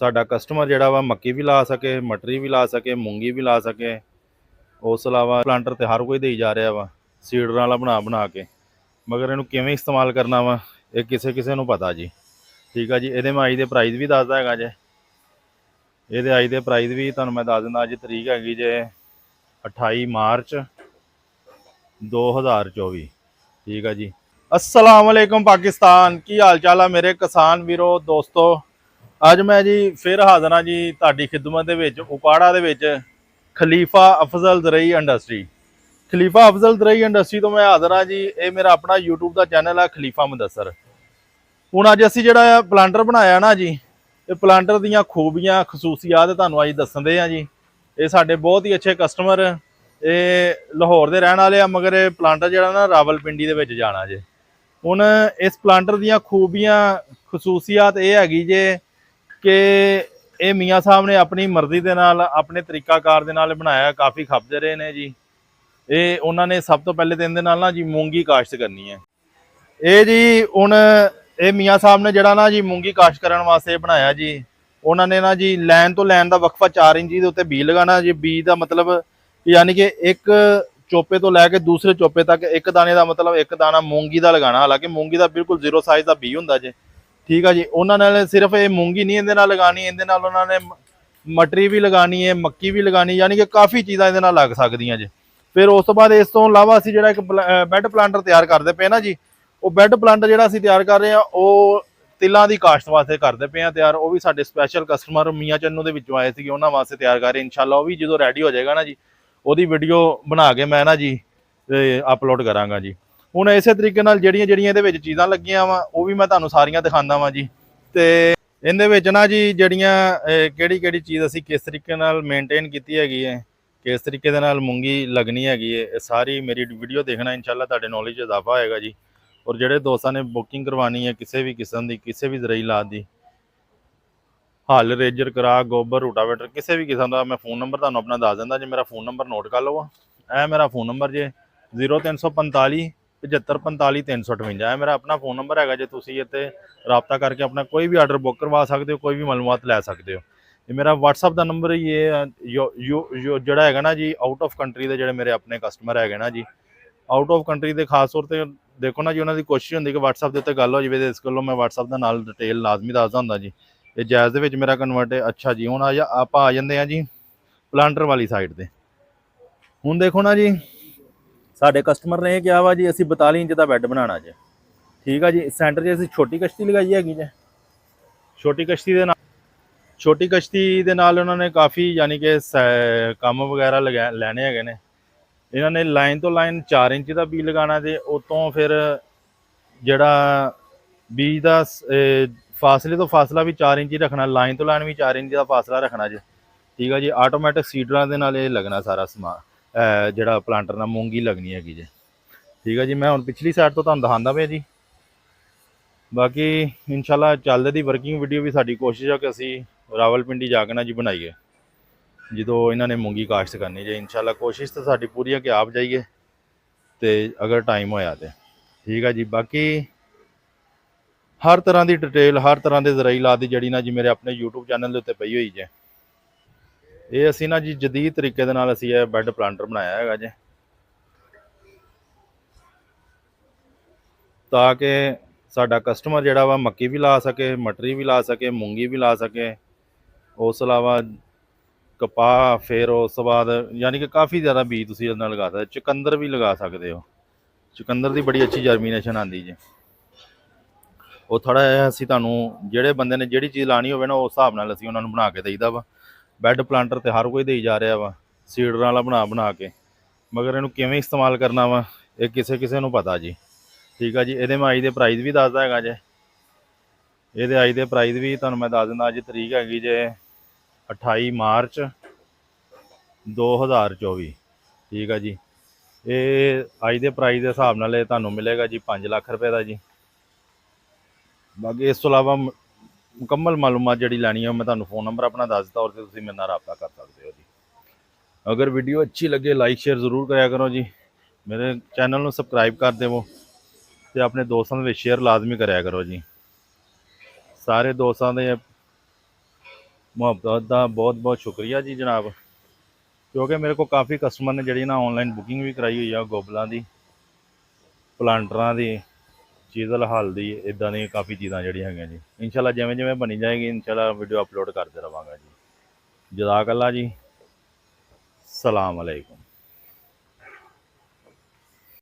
साडा कस्टमर जिहड़ा वा मक्की भी ला सके, मटरी भी ला सके, मूंगी भी ला सके। उस तो इलावा प्लांटर तो हर कोई देई जा रहा वा सीडर वाला बना बना के, मगर इनू किवें इस्तेमाल करना वा ये किसे किसे नू पता जी। ठीक है जी, ये मैं अज दे प्राइज़ भी दसदा हैगा जे। ये अज दे प्राइज़ भी तुहानूं मैं दस दिंदा। अज तरीक हैगी जे 28 मार्च 2024। ठीक है जी। अस्सलाम वालेकुम पाकिस्तान, की हाल चाल है मेरे किसान वीरो दोस्तों। अज मैं जी फिर हाज़र हाँ जी तुहाडी खिदमत दे विच उपाड़ा दे विच खलीफा अफजल ज़रई इंडस्ट्री। खलीफा अफजल ज़रई इंडस्ट्री तो मैं हाज़र हाँ जी। ये मेरा अपना यूट्यूब का चैनल है खलीफा मुदस्सर। हुण अज असीं जिहड़ा प्लांटर बनाया ना जी, ये प्लांटर दीयां खूबियां खसूसियात तुहानूं अज दस्सदे आ जी। ये साडे बहुत ही अच्छे कस्टमर, ये लाहौर दे रहण वाले आ, मगर ये प्लांटर जिहड़ा ना रावलपिंडी दे विच जाना जे। हुण इस प्लांटर दीयां खूबियां खसूसियात ये हैगी जे कि ये मियाँ साहब ने अपनी मर्जी के नाल अपने तरीकाकार दे नाल बनाया। काफ़ी खपदे रहे ने जी। ये उन्होंने सब तो पहले दिन दे नाल ना जी मूंगी काश्त करनी है। ये जी हुण ये मियाँ साहब ने जिहड़ा ना जी मूंगी काश्त करन वास्ते बनाया जी। उन्होंने ना जी लैन तो लैन का वक्फा 4 इंची के उत्ते बी लगाना जी। बी का मतलब यानी कि एक चोपे तो लैके दूसरे चोपे तक एक दाने का मतलब एक दाना मूंगी का लगाना। हालांकि मूंगी का बिल्कुल 0 साइज का बी हुंदा जे। ठीक है जी। उन्होंने सिर्फ ये मूंगी नहीं इहदे नाल लगानी, इहदे नाल उन्होंने मटरी भी लगानी है, मक्की भी लगानी, यानी कि काफ़ी चीज़ां इहदे नाल लग सकदियां जी। फिर उस तो बाद इस तो इलावा असीं जिहड़ा एक बैड प्लांटर तैयार करते पे ना जी, वो बैड प्लांटर जिहड़ा असीं तैयार कर रहे हैं वो तिलों की काश्त वास्ते करते पे हैं तैयार। वो भी साडे स्पैशल कस्टमर मियाँ चन्नू दे विचों आए थे, उन्होंने वास्ते तैयार कर रहे। इंशाअल्लाह वो भी जो रेडी हो जाएगा ना जी, वो वीडियो बना के मैं ना जी अपलोड करांगा जी। हुण इस तरीके नाल जिहड़ियां जिहड़ियां इहदे विच चीज़ां लगियां वा वो भी मैं तुहानूं सारियां दिखांदा वां जी। ते इहदे विच ना जी जिहड़ियां किहड़ी किहड़ी चीज़ असीं किस तरीके नाल मेनटेन कीती हैगी है, किस तरीके दे नाल मूंगी लगनी हैगी है, सारी मेरी वीडियो देखना। इंशाअल्लाह तुहाडे नॉलेज इजाफा होएगा जी। और जिहड़े दोस्तां ने बुकिंग करवानी है किसी भी किस्म की, किसी भी ज़रई लात दी, हल रेजर करा गोबर रूटावेटर किसी भी किस्म का, मैं फ़ोन नंबर तुहानूं अपना दस दिंदा जी। मेरा फ़ोन नंबर नोट कर लो। यह मेरा फ़ोन नंबर जे 0345 75 45 358 है मेरा अपना फ़ोन नंबर है जे। तुसीं इत्ते राबता करके अपना कोई भी आर्डर बुक करवा सकते हो, कोई भी मालूमात लै सकते हो। ये मेरा व्हाट्सअप का नंबर ये जिहड़ा हैगा ना जी, आउट ऑफ कंट्री के जिहड़े मेरे अपने कस्टमर है ना जी, आउट ऑफ कंट्री के खास तौर पर देखो ना जी, उन्होंने कोशिश होंगी कि व्हाट्सअप के उत्ते गल हो जाए। इस गलों मैं व्हाट्सअप का नाल डिटेल लाजमी दसदा हुंदा जी। ये जायज़ दे विच मेरा कन्वर्ट है। अच्छा जी, हुण आपां आ जांदे हैं जी प्लांटर वाली साइड ते। हुण देखो ना जी, साडे कस्टमर ने कहा वा जी असीं 42 इंच का बैड बनाना जे। ठीक है जी। सेंटर च असीं छोटी कश्ती लगाई हैगी जे। छोटी कश्ती दे नाल छोटी कश्ती दे नाल उन्होंने काफ़ी यानी कि कम वगैरह लैने हैगे ने। इन्होंने लाइन तो लाइन 4 इंच का बी लगाना ते उतों फिर जिहड़ा बीज का फासले तो फासला भी 4 इंच ही रखना, लाइन तो लाइन भी 4 इंच का फासला रखना जी। ठीक है जी। आटोमैटिक सीडर के नाल लगना सारा समान जिहड़ा प्लांटर नाल मूंगी लगनी हैगी जी। ठीक है जी। मैं हुण पिछली साइड तो तुहानूं दिखांदा पिया जी। बाकी इंशाअल्लाह चलदे दी वर्किंग वीडियो भी साडी कोशिश है कि असीं रावलपिंडी जाके ना जी बनाइए जो इन्होंने मूंगी काश्त करनी जी। इंशाअल्लाह कोशिश तो साडी पूरी है कि आप जाइए तो अगर टाइम होया तो। ठीक है जी। बाकी हर तरह की डिटेल हर तरह के ज़रई लात की जड़ी ना जी मेरे अपने यूट्यूब चैनल के उत्ते पई हुई जे। ये असी ना जी जदीद तरीके दे नाल असीं बैड प्लांटर बनाया है जे, ताकि साडा कस्टमर जिहड़ा वा मक्की भी ला सके, मटरी भी ला सके, मूंगी भी ला सके। उस अलावा कपाह, फिर उस तो बाद यानी कि काफ़ी ज़्यादा बीज तुसीं इहदे नाल लगा सकदे। चुकंदर भी लगा सकते हो। चुकंदर की बड़ी अच्छी जर्मीनेशन आती जी। वो थोड़ा जिहा असीं तुहानूं जिहड़े बंदे ने जिहड़ी चीज़ लानी होवे ना उस हिसाब नाल असीं उन्हां नूं बना के देईदा वा। बैड प्लांटर तो हर कोई देई जा रहा वा सीडर वाला बना बना के, मगर इनू किवें इस्तेमाल करना वा ये किसे किसे नूं पता जी। ठीक है जी। ये मैं अज दे प्राइज़ भी दसदा हैगा जे। ये अज दे प्राइज़ भी तुहानूं मैं दस दिंदा। अज तरीक हैगी जे 28 मार्च 2024। ठीक है जी। ये अज के प्राइज़ के हिसाब नाल तुहानूं मिलेगा जी 5 लाख रुपए का जी। बाकी इस तो इलावा मुकम्मल मालूमात जी लैनी है मैं तुहानूं फ़ोन नंबर अपना दस दिता और तुसीं मेरे नाल राबता कर सकते हो जी। अगर वीडियो अच्छी लगे लाइक शेयर ज़रूर कराया करो जी। मेरे चैनल को सबसक्राइब कर देवो तो अपने दोस्तों के शेयर लाजमी कराया करो जी। सारे दोस्तों के ਮੁਹੱਬਤ ਦਾ ਬਹੁਤ ਬਹੁਤ ਸ਼ੁਕਰੀਆ ਜੀ ਜਨਾਬ, ਕਿਉਂਕਿ ਮੇਰੇ ਕੋਲ ਕਾਫੀ ਕਸਟਮਰ ਨੇ ਜਿਹੜੀ ਨਾ ਆਨਲਾਈਨ ਬੁਕਿੰਗ ਵੀ ਕਰਾਈ ਹੋਈ ਆ ਗੋਬਲਾਂ ਦੀ, ਪਲਾਂਟਰਾਂ ਦੀ, ਚੀਜ਼ਲ ਹਲ ਦੀ, ਇਦਾਂ ਦੀਆਂ ਕਾਫੀ ਚੀਜ਼ਾਂ ਜਿਹੜੀਆਂ ਹੈਗੀਆਂ ਜੀ। ਇਨਸ਼ਾਅੱਲਾ ਜਿਵੇਂ ਜਿਵੇਂ ਬਣੀ ਜਾਏਗੀ ਇਨਸ਼ਾਅੱਲਾ ਵੀਡੀਓ ਅਪਲੋਡ ਕਰਦੇ ਰਵਾਂਗਾ ਜੀ। ਜਜ਼ਾਕ ਅੱਲਾ ਜੀ, ਸਲਾਮ ਅਲੈਕੁਮ।